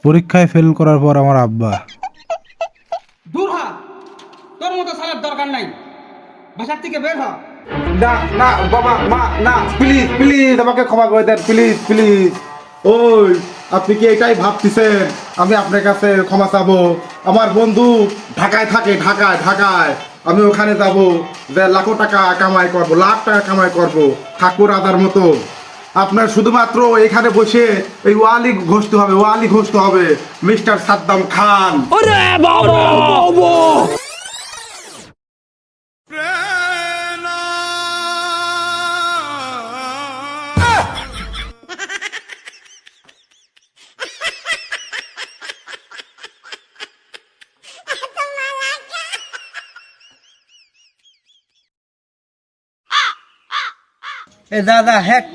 পরীক্ষায় ফেল করার পর আমার আব্বা। দূর হ, তোর মতো সালার দরকার নাই, বাসার থেকে বের হ। না না বাবা মা না, প্লিজ প্লিজ আমাকে ক্ষমা করে দেন, প্লিজ প্লিজ। ওই আপনি কি এটাই ভাবতেছেন আমি আপনার কাছে ক্ষমা চাবো? আমার বন্ধু ঢাকায় থাকে, ঢাকায় ঢাকায় আমি ওখানে যাব, যে লাখো টাকা কামাই করব, লাখ টাকা কামাই করব ঠাকুর রাজার মতো। আপনার শুধুমাত্র এখানে বসে এই ওয়ালি ঘষতে হবে, ওয়ালি ঘষতে হবে, মিস্টার সাদ্দাম খান। এ দাদা হ্যাক